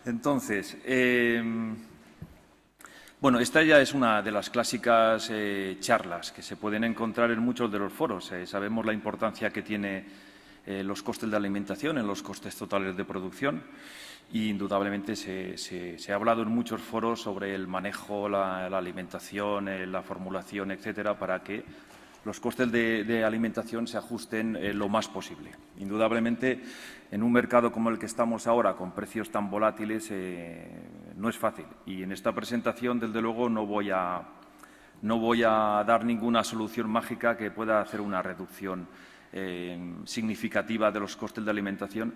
Entonces, bueno, esta ya es una de las clásicas charlas que se pueden encontrar en muchos de los foros. Sabemos la importancia que tiene los costes de alimentación en los costes totales de producción y, indudablemente, se ha hablado en muchos foros sobre el manejo, la alimentación, la formulación, etcétera, para que los costes de alimentación se ajusten lo más posible. Indudablemente, en un mercado como el que estamos ahora, con precios tan volátiles, no es fácil. Y en esta presentación, desde luego, no voy a dar ninguna solución mágica que pueda hacer una reducción significativa de los costes de alimentación.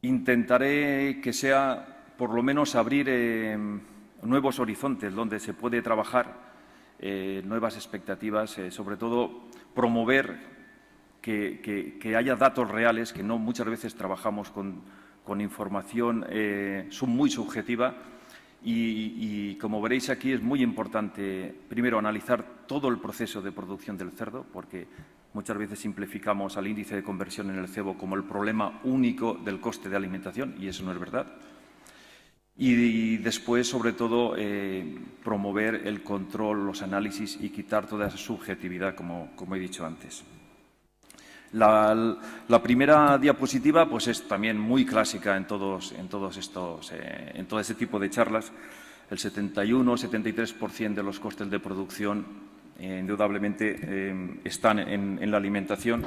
Intentaré que sea, por lo menos, abrir nuevos horizontes donde se puede trabajar, nuevas expectativas, sobre todo promover que haya datos reales, que no muchas veces trabajamos con información muy subjetiva y, como veréis aquí, es muy importante, primero, analizar todo el proceso de producción del cerdo, porque muchas veces simplificamos al índice de conversión en el cebo como el problema único del coste de alimentación, y eso no es verdad. Y después, sobre todo, promover el control, los análisis y quitar toda esa subjetividad, como he dicho antes. La primera diapositiva pues es también muy clásica en todo este tipo de charlas. El 71-73% de los costes de producción indudablemente están en la alimentación.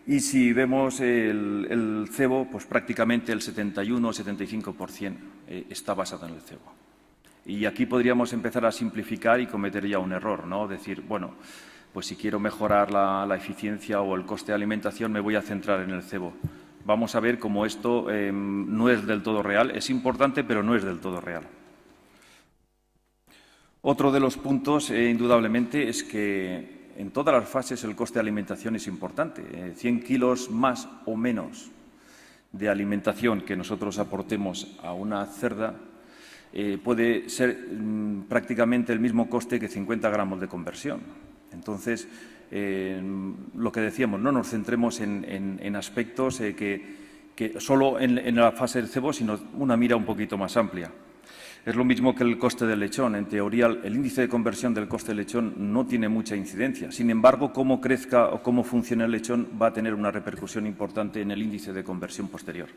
Y si vemos el cebo, pues prácticamente el 71-75% está basado en el cebo. Y aquí podríamos empezar a simplificar y cometer ya un error, ¿no? Decir, bueno, pues si quiero mejorar la eficiencia o el coste de alimentación, me voy a centrar en el cebo. Vamos a ver cómo esto no es del todo real. Es importante, pero no es del todo real. Otro de los puntos, indudablemente, es que en todas las fases el coste de alimentación es importante. 100 kilos más o menos de alimentación que nosotros aportemos a una cerda puede ser prácticamente el mismo coste que 50 gramos de conversión. Entonces, lo que decíamos, no nos centremos en aspectos que solo en la fase del cebo, sino una mira un poquito más amplia. Es lo mismo que el coste del lechón. En teoría, el índice de conversión del coste del lechón no tiene mucha incidencia. Sin embargo, cómo crezca o cómo funcione el lechón va a tener una repercusión importante en el índice de conversión posterior.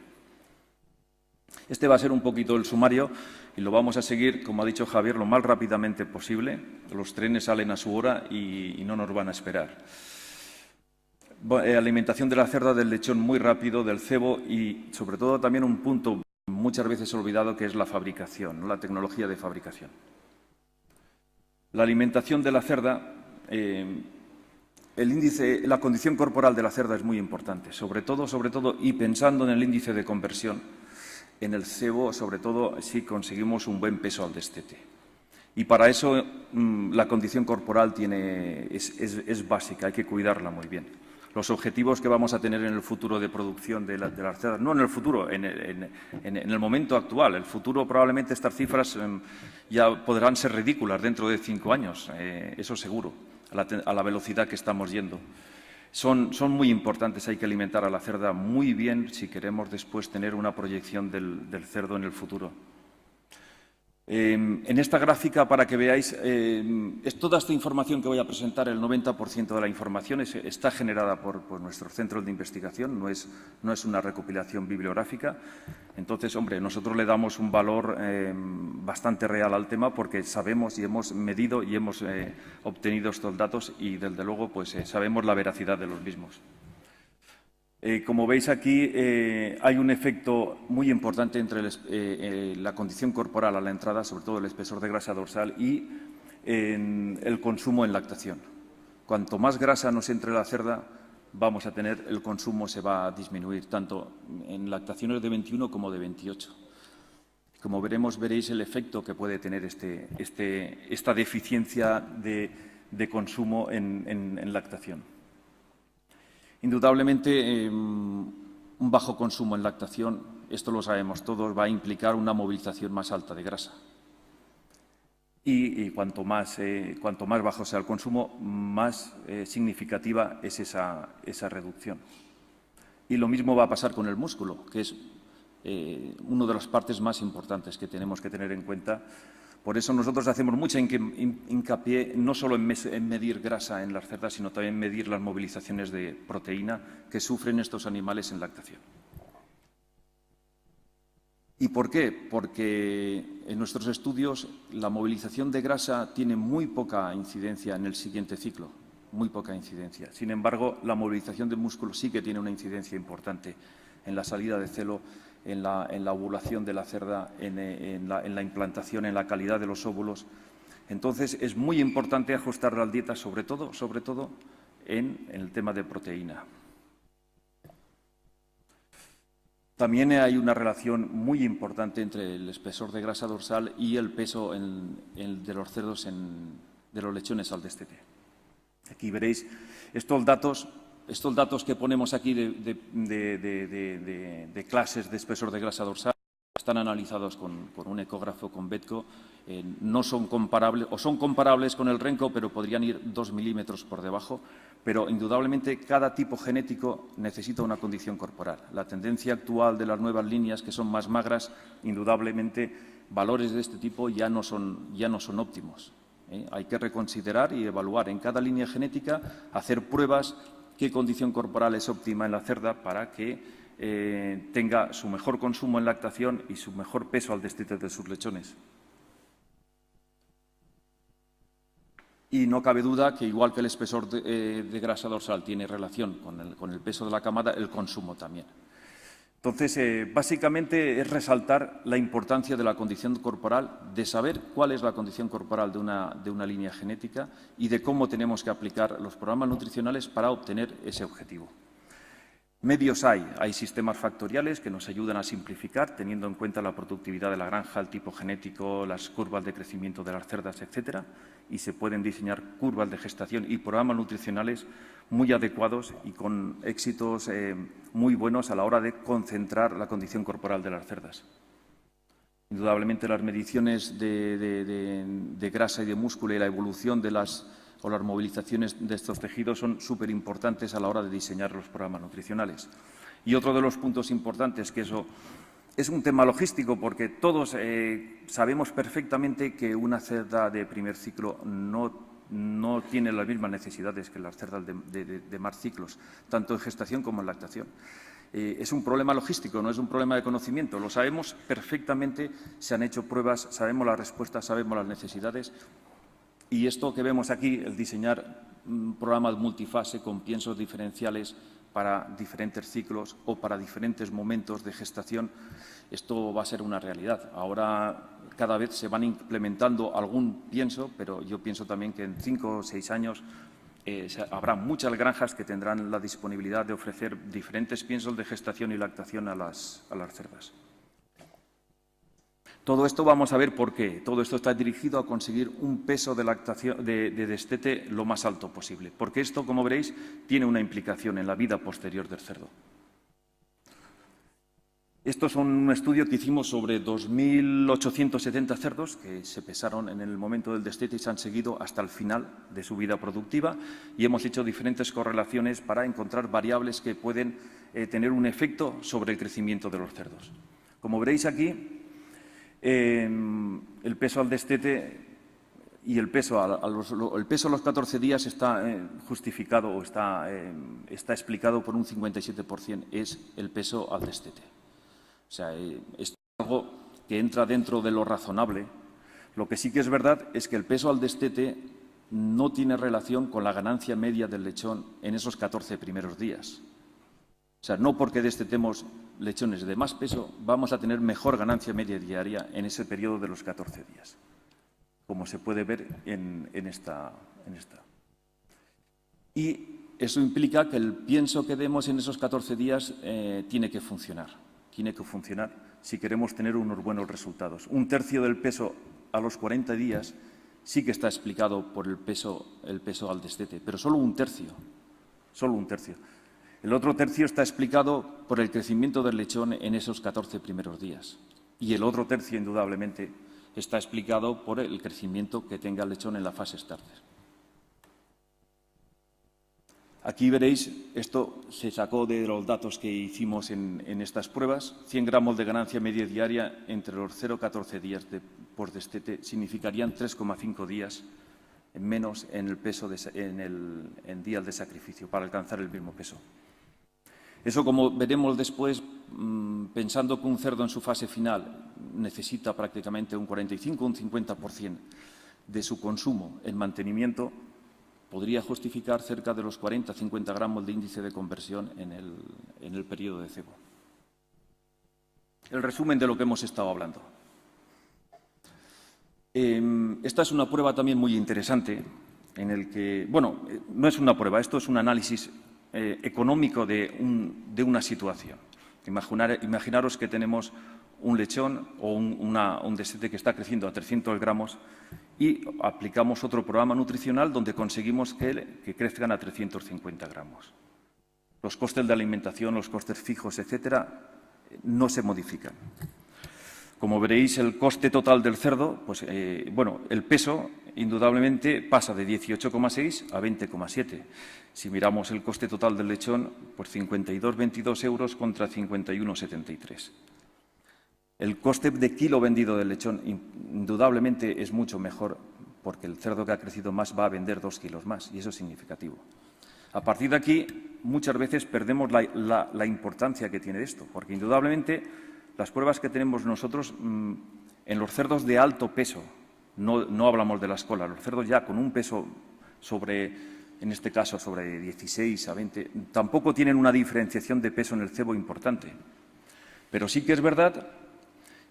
Este va a ser un poquito el sumario y lo vamos a seguir, como ha dicho Javier, lo más rápidamente posible. Los trenes salen a su hora y no nos van a esperar. Alimentación de la cerda, del lechón muy rápido, del cebo y, sobre todo, también un punto muchas veces olvidado, que es la fabricación, la tecnología de fabricación. La alimentación de la cerda, la condición corporal de la cerda es muy importante, sobre todo, y pensando en el índice de conversión, en el cebo, sobre todo, si conseguimos un buen peso al destete. Y para eso la condición corporal es básica, hay que cuidarla muy bien. Los objetivos que vamos a tener en el futuro de producción de las cerdas, no en el futuro, en el momento actual. El futuro, probablemente, estas cifras ya podrán ser ridículas dentro de 5 años, eso seguro, a la velocidad que estamos yendo. Son muy importantes, hay que alimentar a la cerda muy bien si queremos después tener una proyección del cerdo en el futuro. En esta gráfica, para que veáis, toda esta información que voy a presentar, el 90% de la información está generada por nuestros centros de investigación, no es una recopilación bibliográfica. Entonces, hombre, nosotros le damos un valor bastante real al tema porque sabemos y hemos medido y hemos obtenido estos datos y, desde luego, pues sabemos la veracidad de los mismos. Como veis aquí, hay un efecto muy importante entre la condición corporal a la entrada, sobre todo el espesor de grasa dorsal, y el consumo en lactación. Cuanto más grasa nos entre la cerda, vamos a tener, el consumo se va a disminuir, tanto en lactaciones de 21 como de 28. Como veréis el efecto que puede tener esta deficiencia de consumo en lactación. Indudablemente, un bajo consumo en lactación, esto lo sabemos todos, va a implicar una movilización más alta de grasa. Y cuanto más bajo sea el consumo, más significativa es esa reducción. Y lo mismo va a pasar con el músculo, que es una de las partes más importantes que tenemos que tener en cuenta. Por eso nosotros hacemos mucha hincapié no solo en medir grasa en las cerdas, sino también medir las movilizaciones de proteína que sufren estos animales en lactación. ¿Y por qué? Porque en nuestros estudios la movilización de grasa tiene muy poca incidencia en el siguiente ciclo, muy poca incidencia. Sin embargo, la movilización de músculo sí que tiene una incidencia importante en la salida de celo, en la ovulación de la cerda, en la implantación, en la calidad de los óvulos. Entonces, es muy importante ajustar la dieta, sobre todo en el tema de proteína. También hay una relación muy importante entre el espesor de grasa dorsal y el peso de los cerdos, de los lechones al destete. Aquí veréis estos datos que ponemos aquí de clases de espesor de grasa dorsal. Están analizados con un ecógrafo, con Betco. No son comparables, o son comparables con el renco, pero podrían ir 2 milímetros por debajo. Pero, indudablemente, cada tipo genético necesita una condición corporal. La tendencia actual de las nuevas líneas, que son más magras, indudablemente, valores de este tipo ya no son óptimos. Hay que reconsiderar y evaluar en cada línea genética, hacer pruebas, qué condición corporal es óptima en la cerda para que tenga su mejor consumo en lactación y su mejor peso al destete de sus lechones. Y no cabe duda que, igual que el espesor de grasa dorsal tiene relación con el peso de la camada, el consumo también. Entonces, básicamente es resaltar la importancia de la condición corporal, de saber cuál es la condición corporal de una línea genética y de cómo tenemos que aplicar los programas nutricionales para obtener ese objetivo. Medios hay sistemas factoriales que nos ayudan a simplificar, teniendo en cuenta la productividad de la granja, el tipo genético, las curvas de crecimiento de las cerdas, etcétera, y se pueden diseñar curvas de gestación y programas nutricionales muy adecuados y con éxitos muy buenos a la hora de concentrar la condición corporal de las cerdas. Indudablemente, las mediciones de grasa y de músculo y la evolución de las movilizaciones de estos tejidos son súper importantes a la hora de diseñar los programas nutricionales. Y otro de los puntos importantes, que eso es un tema logístico, porque todos sabemos perfectamente que una cerda de primer ciclo no tiene las mismas necesidades que las cerdas de más ciclos, tanto en gestación como en lactación. Es un problema logístico, no es un problema de conocimiento. Lo sabemos perfectamente, se han hecho pruebas, sabemos las respuestas, sabemos las necesidades. Y esto que vemos aquí, el diseñar programas multifase con piensos diferenciales para diferentes ciclos o para diferentes momentos de gestación, esto va a ser una realidad. Ahora cada vez se van implementando algún pienso, pero yo pienso también que en 5 o 6 años habrá muchas granjas que tendrán la disponibilidad de ofrecer diferentes piensos de gestación y lactación a las cerdas. Todo esto vamos a ver por qué. Todo esto está dirigido a conseguir un peso de destete lo más alto posible, porque esto, como veréis, tiene una implicación en la vida posterior del cerdo. Esto es un estudio que hicimos sobre 2.870 cerdos que se pesaron en el momento del destete y se han seguido hasta el final de su vida productiva, y hemos hecho diferentes correlaciones para encontrar variables que pueden tener un efecto sobre el crecimiento de los cerdos. Como veréis aquí, el peso al destete y el peso a los 14 días está justificado o está explicado por un 57%, es el peso al destete. O sea, esto es algo que entra dentro de lo razonable. Lo que sí que es verdad es que el peso al destete no tiene relación con la ganancia media del lechón en esos 14 primeros días. O sea, no porque destetemos lechones de más peso vamos a tener mejor ganancia media diaria en ese periodo de los 14 días, como se puede ver en esta. Y eso implica que el pienso que demos en esos 14 días tiene que funcionar. Tiene que funcionar si queremos tener unos buenos resultados. Un tercio del peso a los 40 días sí que está explicado por el peso al destete, pero solo un tercio. Solo un tercio. El otro tercio está explicado por el crecimiento del lechón en esos 14 primeros días. Y el otro tercio, indudablemente, está explicado por el crecimiento que tenga el lechón en la fase starter. Aquí veréis, esto se sacó de los datos que hicimos en estas pruebas. 100 gramos de ganancia media diaria entre los 0 y 14 días de post-destete significarían 3,5 días menos en el peso en días de sacrificio para alcanzar el mismo peso. Eso, como veremos después, pensando que un cerdo en su fase final necesita prácticamente un 45 o un 50% de su consumo en mantenimiento, podría justificar cerca de los 40-50 gramos de índice de conversión en el periodo de cebo. El resumen de lo que hemos estado hablando. Esta es una prueba también muy interesante en el que, bueno, no es una prueba, esto es un análisis económico de una situación. Imaginaros que tenemos un lechón o un destete que está creciendo a 300 gramos y aplicamos otro programa nutricional donde conseguimos que crezcan a 350 gramos. Los costes de alimentación, los costes fijos, etcétera, no se modifican. Como veréis, el coste total del cerdo, pues, el peso indudablemente pasa de 18,6 a 20,7. Si miramos el coste total del lechón, pues 52,22 euros contra 51,73. El coste de kilo vendido del lechón indudablemente es mucho mejor porque el cerdo que ha crecido más va a vender 2 kilos más y eso es significativo. A partir de aquí, muchas veces perdemos la importancia que tiene esto, porque indudablemente las pruebas que tenemos nosotros en los cerdos de alto peso, no hablamos de la escola, los cerdos ya con un peso en este caso sobre 16 a 20, tampoco tienen una diferenciación de peso en el cebo importante. Pero sí que es verdad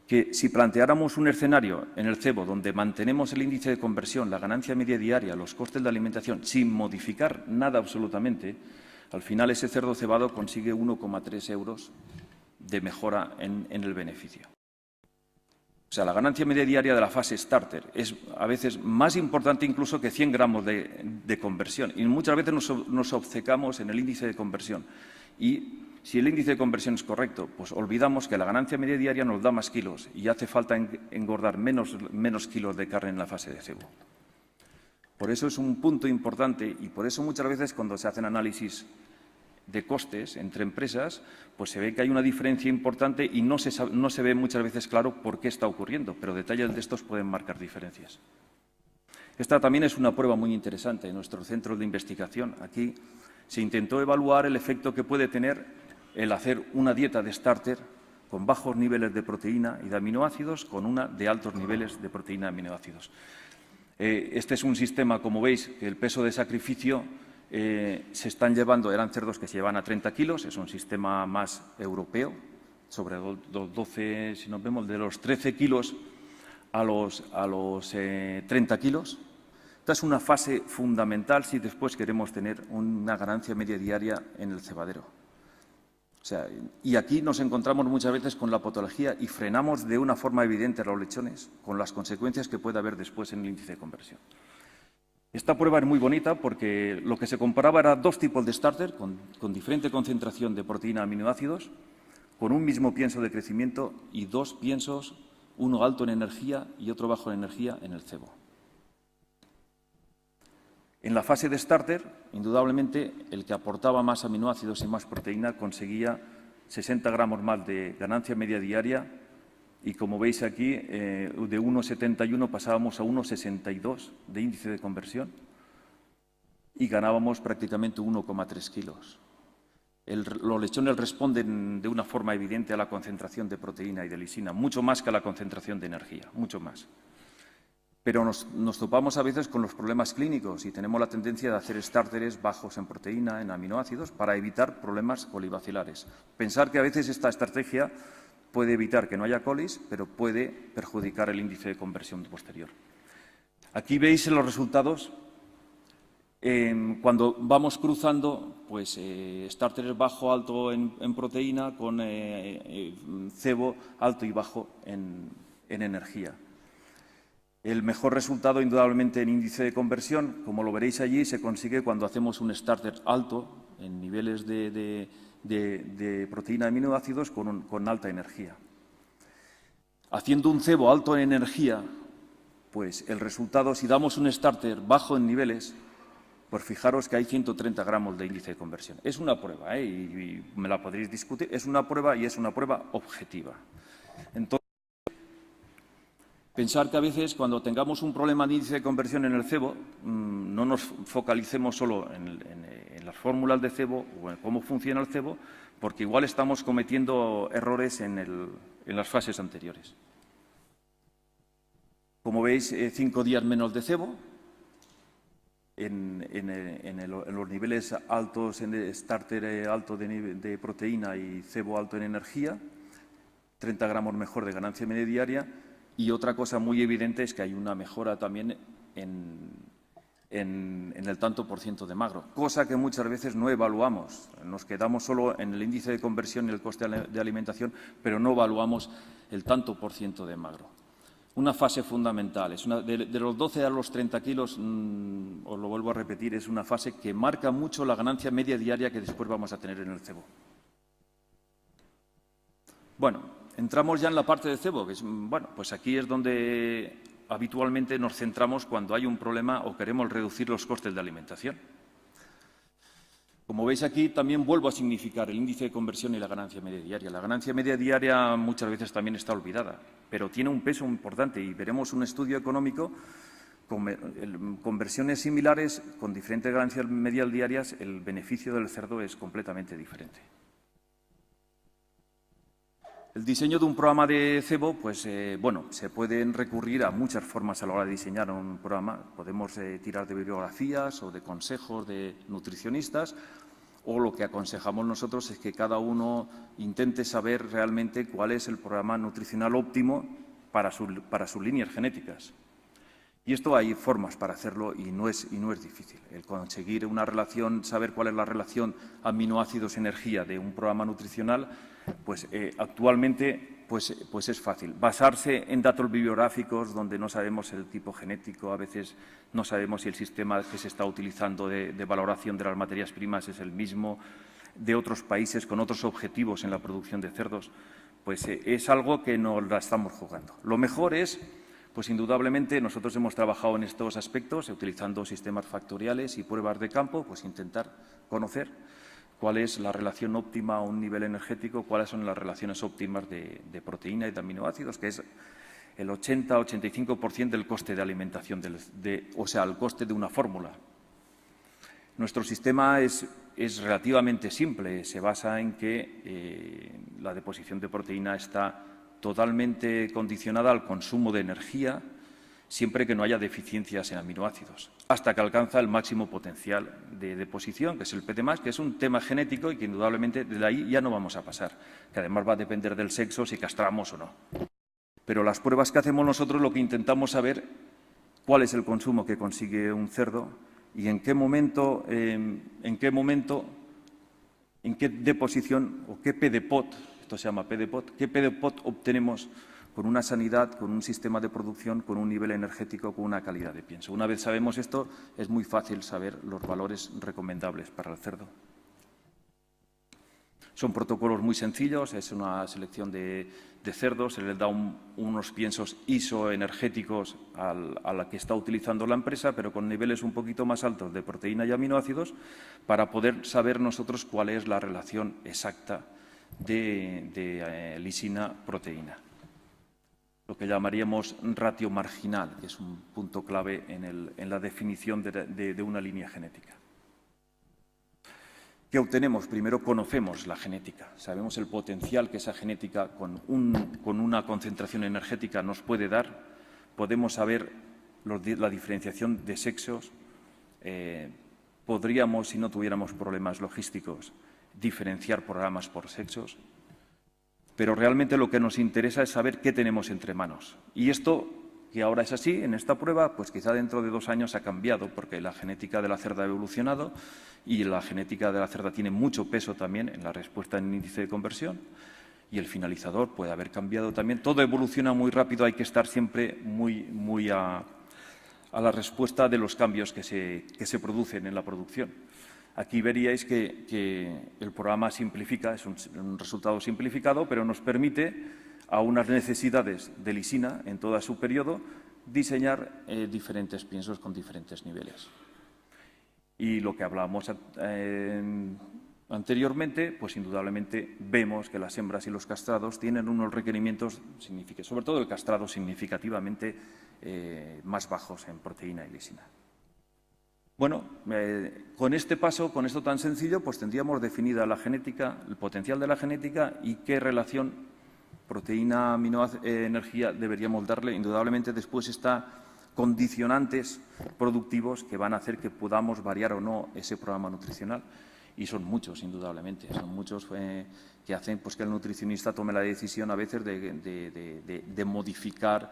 que si planteáramos un escenario en el cebo donde mantenemos el índice de conversión, la ganancia media diaria, los costes de alimentación, sin modificar nada absolutamente, al final ese cerdo cebado consigue 1,3 euros de mejora en el beneficio. O sea, la ganancia media diaria de la fase starter es a veces más importante incluso que 100 gramos de conversión. Y muchas veces nos obcecamos en el índice de conversión. Y si el índice de conversión es correcto, pues olvidamos que la ganancia media diaria nos da más kilos y hace falta engordar menos kilos de carne en la fase de cebo. Por eso es un punto importante y por eso muchas veces cuando se hacen análisis de costes entre empresas, pues se ve que hay una diferencia importante y no se ve muchas veces claro por qué está ocurriendo, pero detalles de estos pueden marcar diferencias. Esta también es una prueba muy interesante en nuestro centro de investigación. Aquí se intentó evaluar el efecto que puede tener el hacer una dieta de starter con bajos niveles de proteína y de aminoácidos con una de altos niveles de proteína y aminoácidos. Este es un sistema, como veis, que el peso de sacrificio se están llevando, eran cerdos que se llevan a 30 kilos, es un sistema más europeo, sobre los 12, si nos vemos, de los 13 kilos a los 30 kilos. Esta es una fase fundamental si después queremos tener una ganancia media diaria en el cebadero. O sea, y aquí nos encontramos muchas veces con la patología y frenamos de una forma evidente a los lechones con las consecuencias que puede haber después en el índice de conversión. Esta prueba es muy bonita porque lo que se comparaba era dos tipos de starter con diferente concentración de proteína y aminoácidos, con un mismo pienso de crecimiento y dos piensos, uno alto en energía y otro bajo en energía en el cebo. En la fase de starter, indudablemente, el que aportaba más aminoácidos y más proteína conseguía 60 gramos más de ganancia media diaria y, como veis aquí, de 1,71 pasábamos a 1,62 de índice de conversión y ganábamos prácticamente 1,3 kilos. Los lechones responden de una forma evidente a la concentración de proteína y de lisina, mucho más que a la concentración de energía, mucho más. Pero nos topamos a veces con los problemas clínicos y tenemos la tendencia de hacer starters bajos en proteína, en aminoácidos, para evitar problemas colibacilares. Pensar que a veces esta estrategia puede evitar que no haya colis, pero puede perjudicar el índice de conversión posterior. Aquí veis los resultados cuando vamos cruzando pues, starters bajo, alto en proteína con cebo alto y bajo en energía. El mejor resultado, indudablemente, en índice de conversión, como lo veréis allí, se consigue cuando hacemos un starter alto en niveles de proteína y aminoácidos con alta energía. Haciendo un cebo alto en energía, pues el resultado, si damos un starter bajo en niveles, Pues fijaros que hay 130 gramos de índice de conversión. Es una prueba, y me la podréis discutir. Es una prueba y es una prueba objetiva. Entonces, pensar que a veces cuando tengamos un problema de índice de conversión en el cebo, no nos focalicemos solo en las fórmulas de cebo o en cómo funciona el cebo, porque igual estamos cometiendo errores en las fases anteriores. Como veis, 5 días menos de cebo. En los niveles altos, en el starter alto de proteína y cebo alto en energía, 30 gramos mejor de ganancia media diaria. Y otra cosa muy evidente es que hay una mejora también en el tanto por ciento de magro, cosa que muchas veces no evaluamos. Nos quedamos solo en el índice de conversión y el coste de alimentación, pero no evaluamos el tanto por ciento de magro. Una fase fundamental. De los 12 a los 30 kilos, os lo vuelvo a repetir, es una fase que marca mucho la ganancia media diaria que después vamos a tener en el cebo. Bueno, entramos ya en la parte de cebo, que es, pues aquí es donde habitualmente nos centramos cuando hay un problema o queremos reducir los costes de alimentación. Como veis aquí, también vuelvo a significar el índice de conversión y la ganancia media diaria. La ganancia media diaria muchas veces también está olvidada, pero tiene un peso importante y veremos un estudio económico con conversiones similares, con diferentes ganancias medias diarias, el beneficio del cerdo es completamente diferente. El diseño de un programa de cebo, pues se pueden recurrir a muchas formas a la hora de diseñar un programa. Podemos tirar de bibliografías o de consejos de nutricionistas, o lo que aconsejamos nosotros es que cada uno intente saber realmente cuál es el programa nutricional óptimo para sus líneas genéticas. Y esto hay formas para hacerlo y no es difícil. El conseguir una relación, saber cuál es la relación aminoácidos-energía de un programa nutricional, pues actualmente pues es fácil. Basarse en datos bibliográficos donde no sabemos el tipo genético, a veces no sabemos si el sistema que se está utilizando de valoración de las materias primas es el mismo de otros países con otros objetivos en la producción de cerdos, pues es algo que nos la estamos jugando. Lo mejor es, pues indudablemente, nosotros hemos trabajado en estos aspectos utilizando sistemas factoriales y pruebas de campo, pues intentar conocer cuál es la relación óptima a un nivel energético, cuáles son las relaciones óptimas de proteína y de aminoácidos, que es el 80-85% del coste de alimentación, o sea, el coste de una fórmula. Nuestro sistema es relativamente simple, se basa en que la deposición de proteína está totalmente condicionada al consumo de energía, siempre que no haya deficiencias en aminoácidos, hasta que alcanza el máximo potencial de deposición, que es el PT+, que es un tema genético y que indudablemente de ahí ya no vamos a pasar, que además va a depender del sexo, si castramos o no. Pero las pruebas que hacemos nosotros lo que intentamos saber cuál es el consumo que consigue un cerdo y en qué momento, en qué deposición o qué PDPOT, esto se llama PDPOT, qué PDPOT obtenemos con una sanidad, con un sistema de producción, con un nivel energético, con una calidad de pienso. Una vez sabemos esto, es muy fácil saber los valores recomendables para el cerdo. Son protocolos muy sencillos, es una selección de cerdos, se les da unos piensos isoenergéticos a la que está utilizando la empresa, pero con niveles un poquito más altos de proteína y aminoácidos, para poder saber nosotros cuál es la relación exacta de lisina-proteína. Lo que llamaríamos ratio marginal, que es un punto clave en la definición de una línea genética. ¿Qué obtenemos? Primero conocemos la genética, sabemos el potencial que esa genética con una concentración energética nos puede dar, podemos saber la diferenciación de sexos, podríamos, si no tuviéramos problemas logísticos, diferenciar programas por sexos, pero realmente lo que nos interesa es saber qué tenemos entre manos. Y esto, que ahora es así, en esta prueba, pues quizá dentro de 2 años ha cambiado, porque la genética de la cerda ha evolucionado y la genética de la cerda tiene mucho peso también en la respuesta en índice de conversión y el finalizador puede haber cambiado también. Todo evoluciona muy rápido, hay que estar siempre muy a la respuesta de los cambios que se producen en la producción. Aquí veríais que el programa simplifica, es un resultado simplificado, pero nos permite a unas necesidades de lisina en todo su periodo diseñar diferentes piensos con diferentes niveles. Y lo que hablábamos anteriormente, pues indudablemente vemos que las hembras y los castrados tienen unos requerimientos, sobre todo el castrado, significativamente más bajos en proteína y lisina. Bueno, con este paso, con esto tan sencillo, pues tendríamos definida la genética, el potencial de la genética y qué relación proteína, energía deberíamos darle. Indudablemente después está condicionantes productivos que van a hacer que podamos variar o no ese programa nutricional. Y son muchos, indudablemente, son muchos que hacen pues, que el nutricionista tome la decisión a veces de modificar,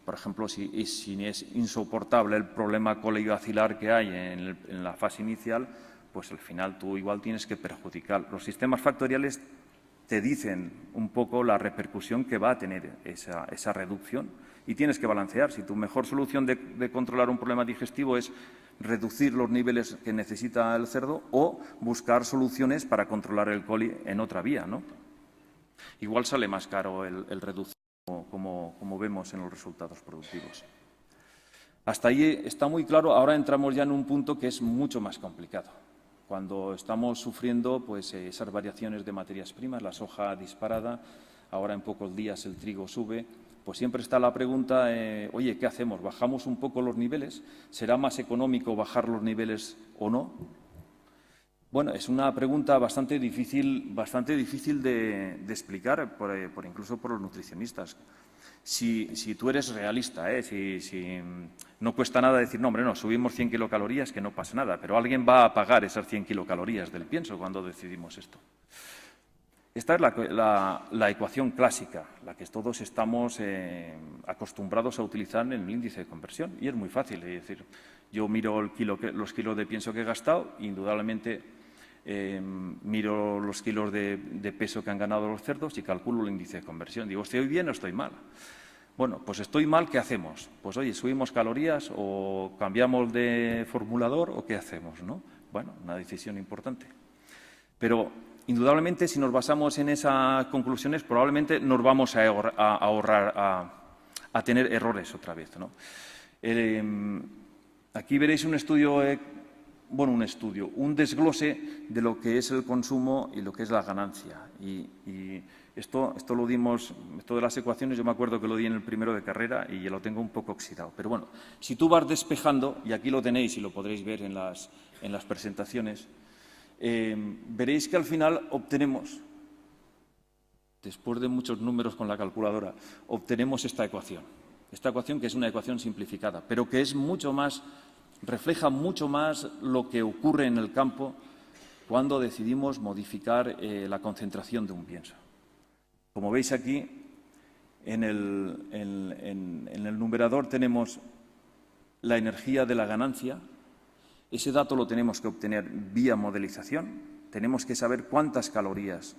por ejemplo, si es insoportable el problema coleoaxilar que hay en la fase inicial, pues al final tú igual tienes que perjudicar. Los sistemas factoriales te dicen un poco la repercusión que va a tener esa reducción y tienes que balancear. Si tu mejor solución de controlar un problema digestivo es reducir los niveles que necesita el cerdo o buscar soluciones para controlar el coli en otra vía, ¿no? Igual sale más caro el reducir, como vemos en los resultados productivos. Hasta ahí está muy claro. Ahora entramos ya en un punto que es mucho más complicado. Cuando estamos sufriendo pues, esas variaciones de materias primas, la soja disparada, ahora en pocos días el trigo sube, pues siempre está la pregunta, oye, ¿qué hacemos? ¿Bajamos un poco los niveles? ¿Será más económico bajar los niveles o no? Bueno, es una pregunta bastante difícil de explicar, incluso por los nutricionistas. Si tú eres realista, si no cuesta nada decir, no, hombre, no, subimos 100 kilocalorías, que no pasa nada, pero alguien va a pagar esas 100 kilocalorías del pienso cuando decidimos esto. Esta es la ecuación clásica, la que todos estamos acostumbrados a utilizar en el índice de conversión, y es muy fácil. Es decir, yo miro los kilos de pienso que he gastado, indudablemente miro los kilos de peso que han ganado los cerdos y calculo el índice de conversión. Digo, ¿estoy bien o estoy mal? Bueno, pues estoy mal, ¿qué hacemos? Pues, oye, ¿subimos calorías o cambiamos de formulador o qué hacemos, ¿no? Bueno, una decisión importante. Pero, indudablemente, si nos basamos en esas conclusiones, probablemente nos vamos a ahorrar, a tener errores otra vez, ¿no? Aquí veréis un desglose de lo que es el consumo y lo que es la ganancia. Y esto lo dimos, esto de las ecuaciones, yo me acuerdo que lo di en el primero de carrera y ya lo tengo un poco oxidado. Pero bueno, si tú vas despejando, y aquí lo tenéis y lo podréis ver en las presentaciones, veréis que al final obtenemos, después de muchos números con la calculadora, obtenemos esta ecuación que es una ecuación simplificada, pero que es refleja mucho más lo que ocurre en el campo cuando decidimos modificar la concentración de un pienso. Como veis aquí, en el numerador tenemos la energía de la ganancia. Ese dato lo tenemos que obtener vía modelización. Tenemos que saber cuántas calorías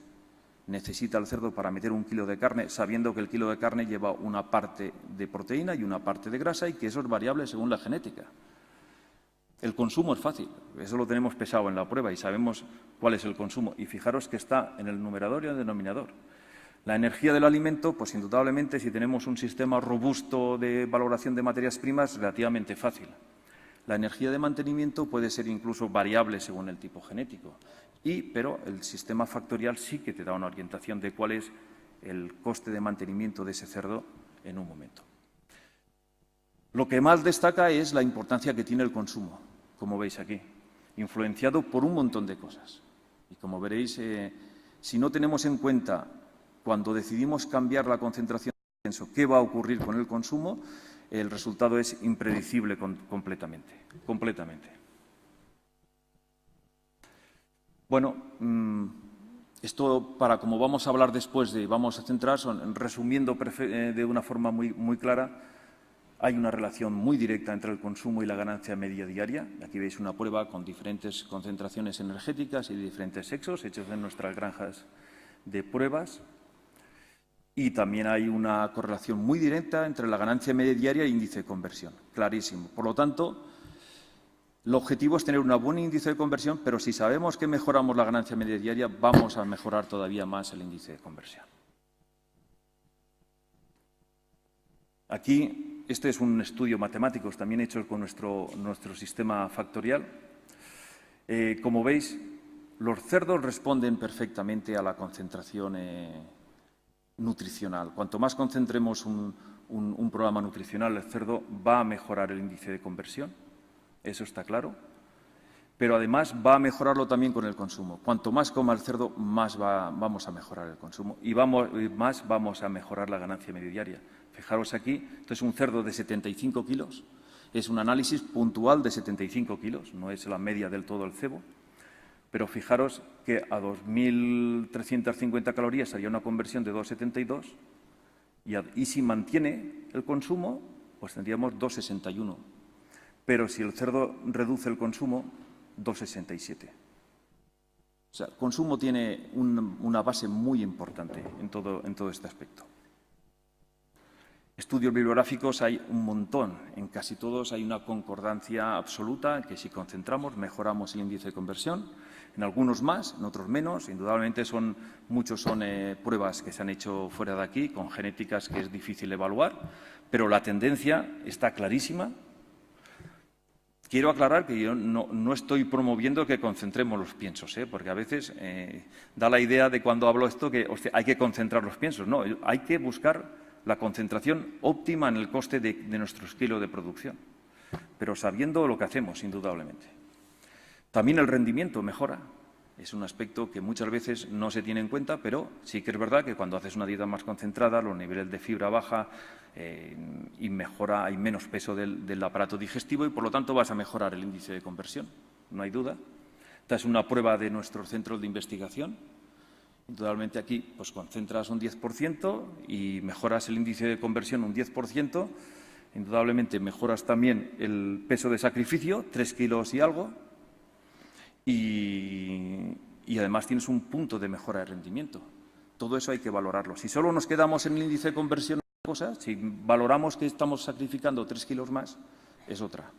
necesita el cerdo para meter un kilo de carne, sabiendo que el kilo de carne lleva una parte de proteína y una parte de grasa y que eso es variable según la genética. El consumo es fácil, eso lo tenemos pesado en la prueba y sabemos cuál es el consumo. Y fijaros que está en el numerador y en el denominador. La energía del alimento, pues indudablemente, si tenemos un sistema robusto de valoración de materias primas, relativamente fácil. La energía de mantenimiento puede ser incluso variable según el tipo genético, pero el sistema factorial sí que te da una orientación de cuál es el coste de mantenimiento de ese cerdo en un momento. Lo que más destaca es la importancia que tiene el consumo, como veis aquí, influenciado por un montón de cosas. Y como veréis, si no tenemos en cuenta, cuando decidimos cambiar la concentración de pienso, qué va a ocurrir con el consumo, el resultado es impredecible completamente. Bueno, esto, como vamos a hablar después, vamos a centrar, resumiendo de una forma muy clara, hay una relación muy directa entre el consumo y la ganancia media diaria. Aquí veis una prueba con diferentes concentraciones energéticas y de diferentes sexos, hechos en nuestras granjas de pruebas. Y también hay una correlación muy directa entre la ganancia media diaria e índice de conversión, clarísimo. Por lo tanto, el objetivo es tener un buen índice de conversión, pero si sabemos que mejoramos la ganancia media diaria, vamos a mejorar todavía más el índice de conversión. Aquí este es un estudio matemático también hecho con nuestro sistema factorial. Como veis, los cerdos responden perfectamente a la concentración nutricional. Cuanto más concentremos un programa nutricional, el cerdo va a mejorar el índice de conversión, eso está claro, pero además va a mejorarlo también con el consumo. Cuanto más coma el cerdo, más vamos a mejorar el consumo y más vamos a mejorar la ganancia media diaria. Fijaros aquí, esto es un cerdo de 75 kilos, es un análisis puntual de 75 kilos, no es la media del todo el cebo, pero fijaros que a 2.350 calorías haría una conversión de 2,72 y si mantiene el consumo, pues tendríamos 2,61. Pero si el cerdo reduce el consumo, 2,67. O sea, el consumo tiene una base muy importante en todo este aspecto. Estudios bibliográficos hay un montón, en casi todos hay una concordancia absoluta, que si concentramos mejoramos el índice de conversión, en algunos más, en otros menos, indudablemente muchos son pruebas que se han hecho fuera de aquí, con genéticas que es difícil evaluar, pero la tendencia está clarísima. Quiero aclarar que yo no estoy promoviendo que concentremos los piensos, porque a veces da la idea de cuando hablo esto que hay que concentrar los piensos. No, hay que buscar la concentración óptima en el coste de nuestro esquilo de producción, pero sabiendo lo que hacemos, indudablemente. También el rendimiento mejora. Es un aspecto que muchas veces no se tiene en cuenta, pero sí que es verdad que cuando haces una dieta más concentrada, los niveles de fibra baja y mejora, hay menos peso del aparato digestivo y, por lo tanto, vas a mejorar el índice de conversión, no hay duda. Esta es una prueba de nuestros centros de investigación. Indudablemente aquí pues concentras un 10% y mejoras el índice de conversión un 10%. Indudablemente mejoras también el peso de sacrificio, 3 kilos y algo. Y además tienes un punto de mejora de rendimiento. Todo eso hay que valorarlo. Si solo nos quedamos en el índice de conversión, es una cosa. Si valoramos que estamos sacrificando 3 kilos más, es otra.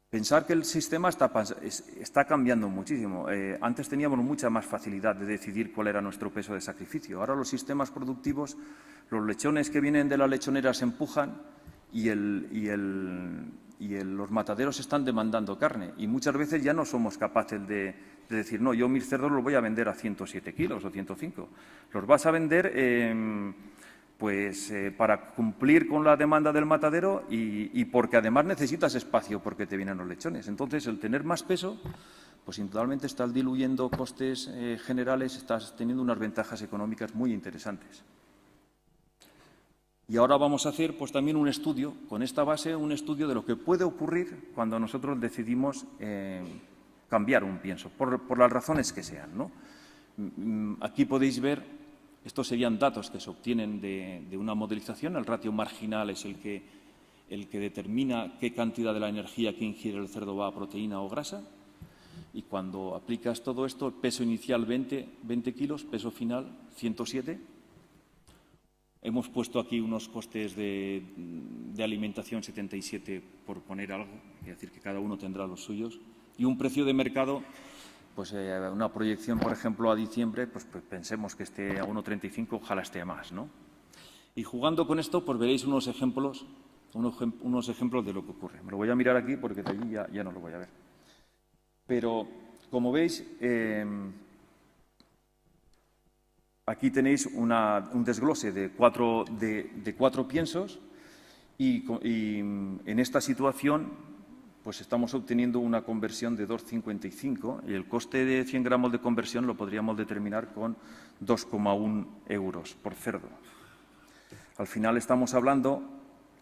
Pensar que el sistema está cambiando muchísimo. Antes teníamos mucha más facilidad de decidir cuál era nuestro peso de sacrificio. Ahora los sistemas productivos, los lechones que vienen de la lechonera se empujan y los mataderos están demandando carne. Y muchas veces ya no somos capaces de decir, no, yo mis cerdos los voy a vender a 107 kilos o 105. Los vas a vender para cumplir con la demanda del matadero y porque además necesitas espacio porque te vienen los lechones. Entonces, el tener más peso, pues indudablemente estás diluyendo costes generales, estás teniendo unas ventajas económicas muy interesantes. Y ahora vamos a hacer pues también un estudio, con esta base, un estudio de lo que puede ocurrir cuando nosotros decidimos cambiar un pienso, por las razones que sean, ¿no? Aquí podéis ver. Estos serían datos que se obtienen de una modelización. El ratio marginal es el que determina qué cantidad de la energía que ingiere el cerdo va a proteína o grasa. Y cuando aplicas todo esto, peso inicial 20 kilos, peso final 107. Hemos puesto aquí unos costes de alimentación 77 por poner algo, es decir, que cada uno tendrá los suyos. Y un precio de mercado. Pues una proyección, por ejemplo, a diciembre, pues pensemos que esté a 1,35, ojalá esté más, ¿no? Y jugando con esto, pues veréis unos ejemplos de lo que ocurre. Me lo voy a mirar aquí porque de allí ya no lo voy a ver. Pero, como veis, aquí tenéis un desglose de cuatro piensos y en esta situación pues estamos obteniendo una conversión de 2,55 y el coste de 100 gramos de conversión lo podríamos determinar con 2,1 euros por cerdo. Al final estamos hablando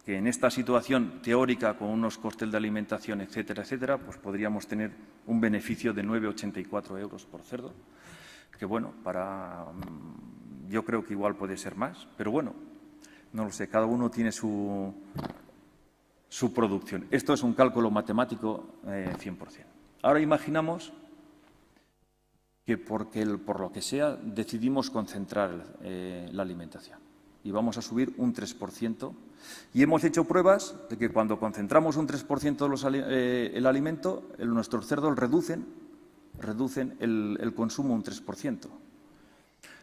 que en esta situación teórica, con unos costes de alimentación, etcétera, etcétera, pues podríamos tener un beneficio de 9,84 euros por cerdo, que bueno, yo creo que igual puede ser más, pero bueno, no lo sé, cada uno tiene su producción. Esto es un cálculo matemático 100%. Ahora imaginamos que por lo que sea decidimos concentrar la alimentación y vamos a subir un 3%. Y hemos hecho pruebas de que cuando concentramos un 3% el alimento, nuestros cerdos reducen el consumo un 3%.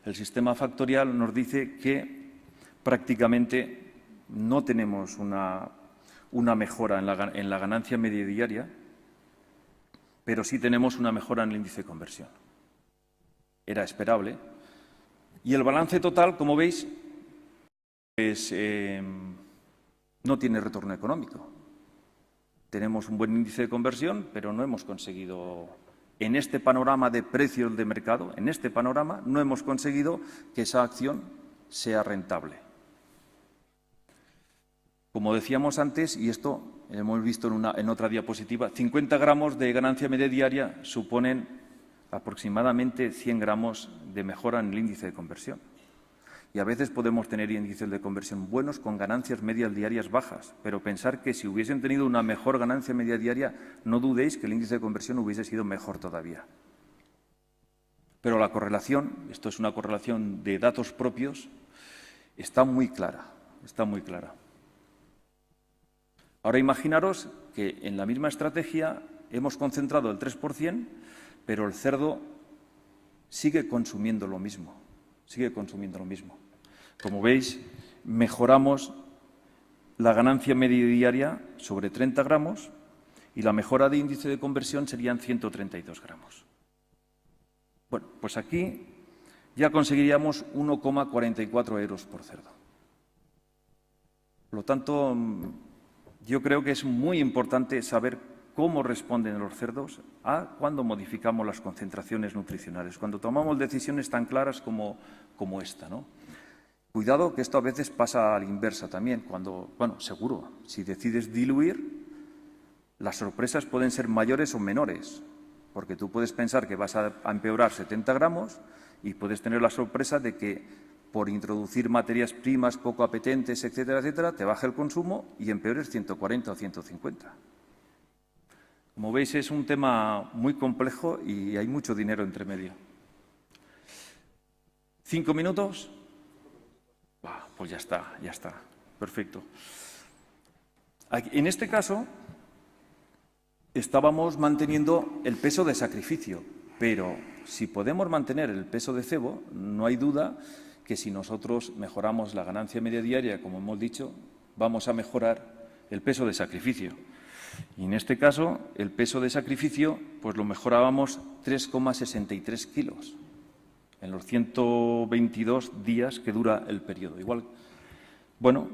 El sistema factorial nos dice que prácticamente no tenemos una mejora en la ganancia media diaria, pero sí tenemos una mejora en el índice de conversión. Era esperable. Y el balance total, como veis, pues, no tiene retorno económico. Tenemos un buen índice de conversión, pero no hemos conseguido, en este panorama de precios de mercado, en este panorama, no hemos conseguido que esa acción sea rentable. Como decíamos antes, y esto hemos visto en otra diapositiva, 50 gramos de ganancia media diaria suponen aproximadamente 100 gramos de mejora en el índice de conversión. Y a veces podemos tener índices de conversión buenos con ganancias medias diarias bajas, pero pensar que si hubiesen tenido una mejor ganancia media diaria, no dudéis que el índice de conversión hubiese sido mejor todavía. Pero la correlación, esto es una correlación de datos propios, está muy clara, está muy clara. Ahora imaginaros que en la misma estrategia hemos concentrado el 3%, pero el cerdo sigue consumiendo lo mismo, Como veis, mejoramos la ganancia media diaria sobre 30 gramos y la mejora de índice de conversión serían 132 gramos. Bueno, pues aquí ya conseguiríamos 1,44 euros por cerdo. Por lo tanto, yo creo que es muy importante saber cómo responden los cerdos a cuando modificamos las concentraciones nutricionales, cuando tomamos decisiones tan claras como esta, ¿no? Cuidado que esto a veces pasa a la inversa también, bueno, seguro, si decides diluir, las sorpresas pueden ser mayores o menores, porque tú puedes pensar que vas a empeorar 70 gramos y puedes tener la sorpresa de que por introducir materias primas poco apetentes, etcétera, etcétera, te baja el consumo y empeores 140 o 150. Como veis, es un tema muy complejo y hay mucho dinero entre medio. 5 minutos. Pues ya está, perfecto. En este caso, estábamos manteniendo el peso de sacrificio, pero si podemos mantener el peso de cebo, no hay duda que si nosotros mejoramos la ganancia media diaria, como hemos dicho, vamos a mejorar el peso de sacrificio. Y en este caso, el peso de sacrificio, pues lo mejorábamos 3,63 kilos. En los 122 días que dura el periodo. Igual, bueno,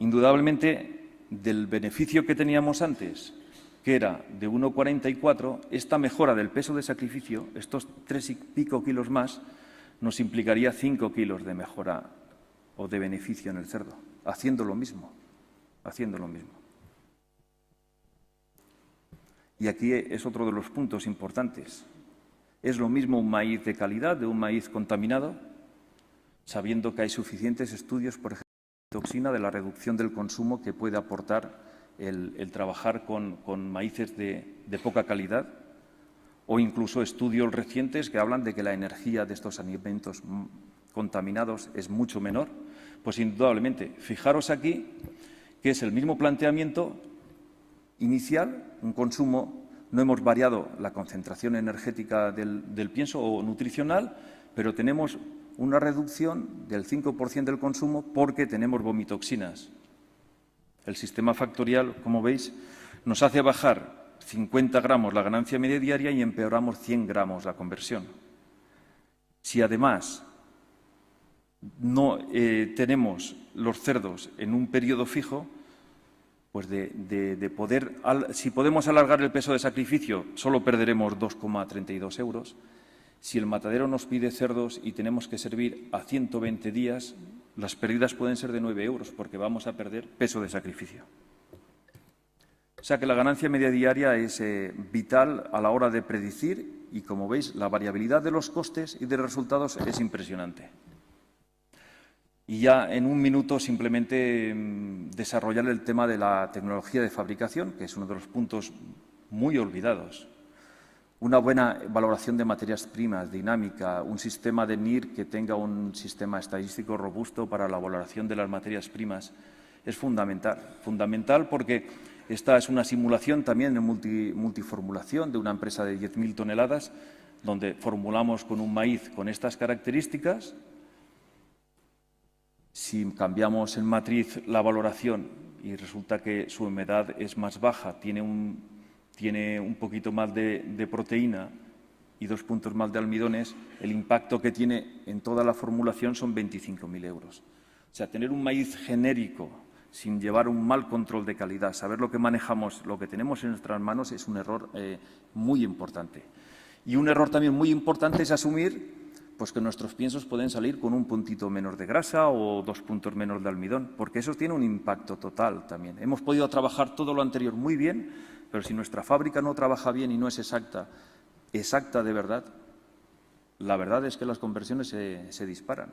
indudablemente del beneficio que teníamos antes, que era de 1,44, esta mejora del peso de sacrificio, estos 3 y pico kilos más, nos implicaría 5 kilos de mejora o de beneficio en el cerdo, haciendo lo mismo. Y aquí es otro de los puntos importantes. ¿Es lo mismo un maíz de calidad de un maíz contaminado? Sabiendo que hay suficientes estudios, por ejemplo, de toxina, de la reducción del consumo que puede aportar el trabajar con maíces de poca calidad, o incluso estudios recientes que hablan de que la energía de estos alimentos contaminados es mucho menor. Pues indudablemente, fijaros aquí que es el mismo planteamiento inicial, un consumo. No hemos variado la concentración energética del pienso o nutricional, pero tenemos una reducción del 5% del consumo porque tenemos vomitoxinas. El sistema factorial, como veis, nos hace bajar 50 gramos la ganancia media diaria y empeoramos 100 gramos la conversión. Si además no tenemos los cerdos en un periodo fijo, pues si podemos alargar el peso de sacrificio, solo perderemos 2,32 euros. Si el matadero nos pide cerdos y tenemos que servir a 120 días, las pérdidas pueden ser de 9 euros porque vamos a perder peso de sacrificio. O sea que la ganancia media diaria es vital a la hora de predecir y, como veis, la variabilidad de los costes y de resultados es impresionante. Y ya en un minuto simplemente desarrollar el tema de la tecnología de fabricación, que es uno de los puntos muy olvidados. Una buena valoración de materias primas, dinámica, un sistema de NIR que tenga un sistema estadístico robusto para la valoración de las materias primas es fundamental. Fundamental porque esta es una simulación también de multiformulación de una empresa de 10.000 toneladas, donde formulamos con un maíz con estas características Si cambiamos en matriz la valoración y resulta que su humedad es más baja, tiene un poquito más de proteína y 2 puntos más de almidones, el impacto que tiene en toda la formulación son 25.000 euros. O sea, tener un maíz genérico sin llevar un mal control de calidad, saber lo que manejamos, lo que tenemos en nuestras manos, es un error muy importante. Y un error también muy importante es asumir pues, que nuestros piensos pueden salir con un puntito menos de grasa o 2 puntos menos de almidón, porque eso tiene un impacto total también. Hemos podido trabajar todo lo anterior muy bien, pero si nuestra fábrica no trabaja bien y no es exacta de verdad, la verdad es que las conversiones se disparan.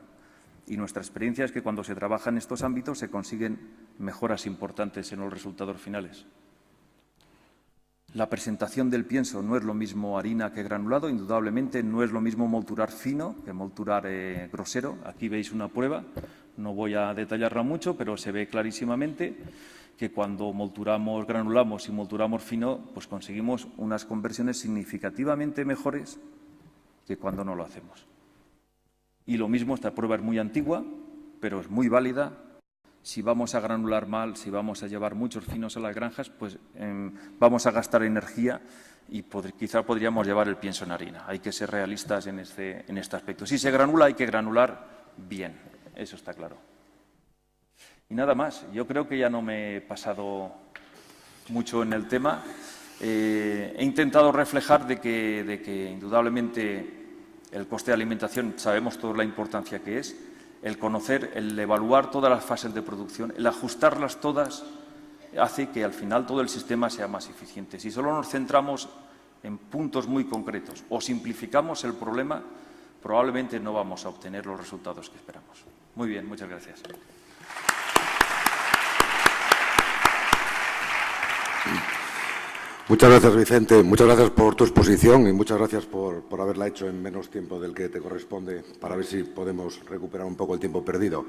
Y nuestra experiencia es que cuando se trabaja en estos ámbitos se consiguen mejoras importantes en los resultados finales. La presentación del pienso no es lo mismo harina que granulado, indudablemente no es lo mismo molturar fino que molturar grosero. Aquí veis una prueba, no voy a detallarla mucho, pero se ve clarísimamente que cuando granulamos y molturamos fino, pues conseguimos unas conversiones significativamente mejores que cuando no lo hacemos. Y lo mismo, esta prueba es muy antigua, pero es muy válida. Si vamos a granular mal, si vamos a llevar muchos finos a las granjas, pues vamos a gastar energía y quizá podríamos llevar el pienso en harina. Hay que ser realistas en este aspecto. Si se granula, hay que granular bien, eso está claro. Y nada más, yo creo que ya no me he pasado mucho en el tema. He intentado reflejar de que indudablemente el coste de alimentación, sabemos toda la importancia que es, el conocer, el evaluar todas las fases de producción, el ajustarlas todas, hace que al final todo el sistema sea más eficiente. Si solo nos centramos en puntos muy concretos o simplificamos el problema, probablemente no vamos a obtener los resultados que esperamos. Muy bien, muchas gracias. Muchas gracias, Vicente. Muchas gracias por tu exposición y muchas gracias por haberla hecho en menos tiempo del que te corresponde, para ver si podemos recuperar un poco el tiempo perdido.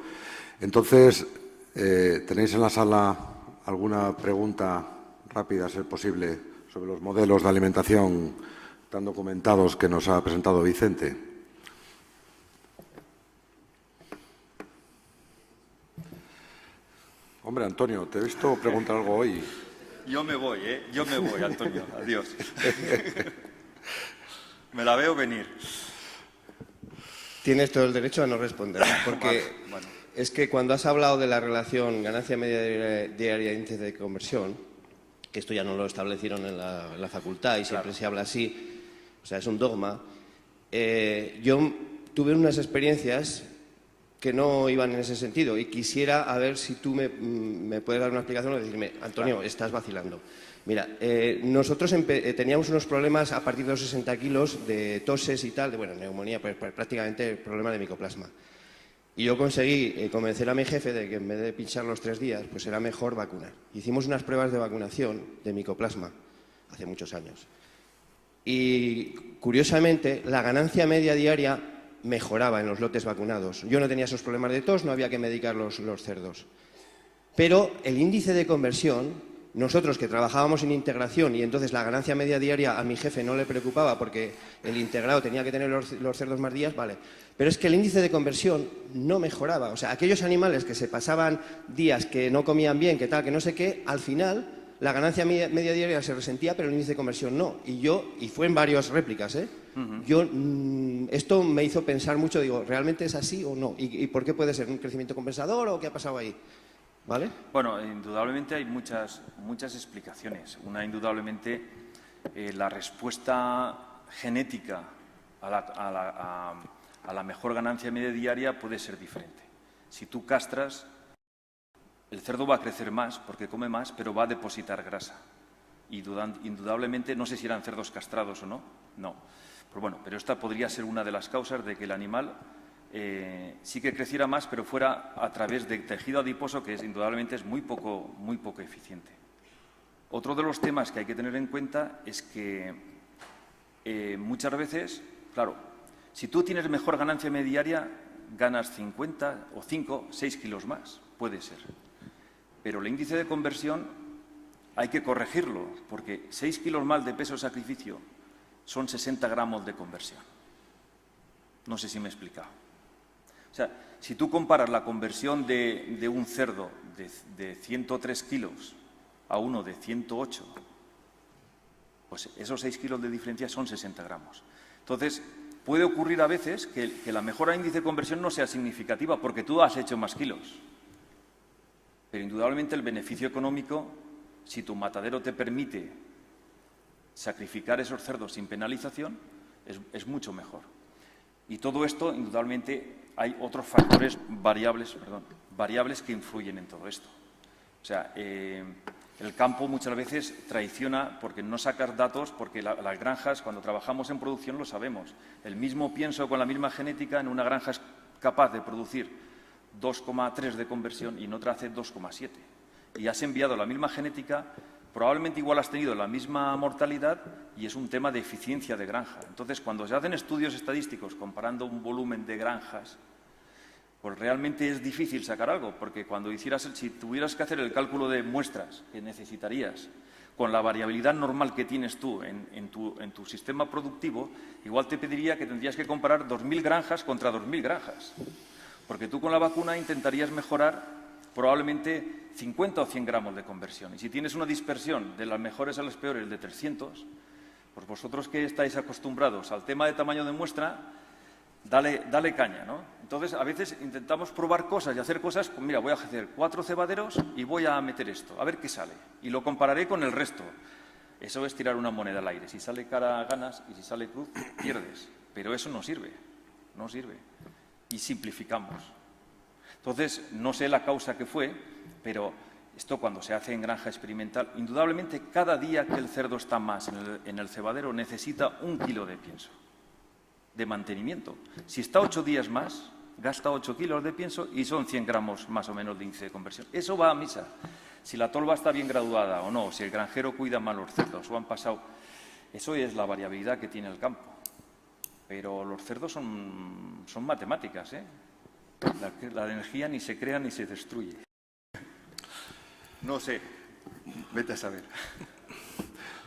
Entonces, ¿tenéis en la sala alguna pregunta rápida, a ser posible, sobre los modelos de alimentación tan documentados que nos ha presentado Vicente? Hombre, Antonio, te he visto preguntar algo hoy. Yo me voy, Yo me voy, Antonio. Adiós. Me la veo venir. Tienes todo el derecho a no responder, porque bueno. Es que cuando has hablado de la relación ganancia media diaria e índice de conversión, que esto ya no lo establecieron en la facultad y siempre se habla así, o sea, es un dogma, yo tuve unas experiencias que no iban en ese sentido y quisiera a ver si tú me puedes dar una explicación o decirme, Antonio, estás vacilando. Mira, nosotros teníamos unos problemas a partir de los 60 kilos de toses y tal, de neumonía, pues prácticamente el problema de micoplasma. Y yo conseguí convencer a mi jefe de que en vez de pinchar los 3 días, pues era mejor vacunar. Hicimos unas pruebas de vacunación de micoplasma hace muchos años. Y curiosamente, la ganancia media diaria mejoraba en los lotes vacunados. Yo no tenía esos problemas de tos, no había que medicar los cerdos. Pero el índice de conversión, nosotros que trabajábamos en integración y entonces la ganancia media diaria a mi jefe no le preocupaba porque el integrado tenía que tener los cerdos más días, vale. Pero es que el índice de conversión no mejoraba. O sea, aquellos animales que se pasaban días que no comían bien, que tal, que no sé qué, al final la ganancia media diaria se resentía, pero el índice de conversión no. Y fue en varias réplicas, esto me hizo pensar mucho, digo, ¿realmente es así o no? ¿Y por qué puede ser? ¿Un crecimiento compensador o qué ha pasado ahí? ¿Vale? Bueno, indudablemente hay muchas explicaciones. Una, indudablemente, la respuesta genética a la mejor ganancia media diaria puede ser diferente. Si tú castras, el cerdo va a crecer más porque come más, pero va a depositar grasa. Y indudablemente, no sé si eran cerdos castrados o no, pero esta podría ser una de las causas de que el animal sí que creciera más, pero fuera a través de tejido adiposo, que indudablemente es muy poco eficiente. Otro de los temas que hay que tener en cuenta es que muchas veces, claro, si tú tienes mejor ganancia media diaria, ganas 50 o 5, 6 kilos más, puede ser. Pero el índice de conversión hay que corregirlo, porque 6 kilos más de peso de sacrificio son 60 gramos de conversión. No sé si me he explicado. O sea, Si tú comparas la conversión de un cerdo de 103 kilos a uno de 108, pues esos 6 kilos de diferencia son 60 gramos. Entonces, puede ocurrir a veces que la mejora de índice de conversión no sea significativa porque tú has hecho más kilos. Pero indudablemente el beneficio económico, si tu matadero te permite sacrificar esos cerdos sin penalización, es mucho mejor. Y todo esto, indudablemente, hay otros factores variables que influyen en todo esto. O sea, el campo muchas veces traiciona porque no sacas datos, porque las granjas, cuando trabajamos en producción, lo sabemos. El mismo pienso con la misma genética en una granja es capaz de producir 2,3 de conversión y en otra hace 2,7. Y has enviado la misma genética, probablemente igual has tenido la misma mortalidad y es un tema de eficiencia de granja. Entonces, cuando se hacen estudios estadísticos comparando un volumen de granjas, pues realmente es difícil sacar algo, porque si tuvieras que hacer el cálculo de muestras que necesitarías con la variabilidad normal que tienes tú en tu sistema productivo, igual te pediría que tendrías que comparar 2.000 granjas contra 2.000 granjas. Porque tú con la vacuna intentarías mejorar probablemente 50 o 100 gramos de conversión. Y si tienes una dispersión de las mejores a las peores de 300, pues vosotros que estáis acostumbrados al tema de tamaño de muestra, dale caña, ¿no? Entonces, a veces intentamos probar cosas y hacer cosas, pues mira, voy a hacer 4 cebaderos y voy a meter esto, a ver qué sale. Y lo compararé con el resto. Eso es tirar una moneda al aire. Si sale cara, ganas, y si sale cruz, pierdes. Pero eso no sirve, no sirve. Y simplificamos. Entonces, no sé la causa que fue, pero esto cuando se hace en granja experimental, indudablemente cada día que el cerdo está más en el cebadero necesita 1 kilo de pienso de mantenimiento. Si está 8 días más, gasta 8 kilos de pienso y son 100 gramos más o menos de índice de conversión. Eso va a misa. Si la tolva está bien graduada o no, si el granjero cuida mal los cerdos o han pasado, eso es la variabilidad que tiene el campo. Pero los cerdos son matemáticas, ¿eh? La energía ni se crea ni se destruye. No sé, vete a saber.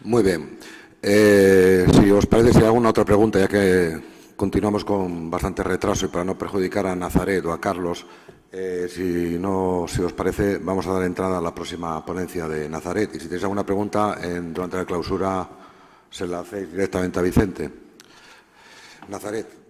Muy bien. Si os parece, si hay alguna otra pregunta, ya que continuamos con bastante retraso y para no perjudicar a Nazaret o a Carlos, si os parece, vamos a dar entrada a la próxima ponencia de Nazaret. Y si tenéis alguna pregunta, durante la clausura se la hacéis directamente a Vicente. Nazaret.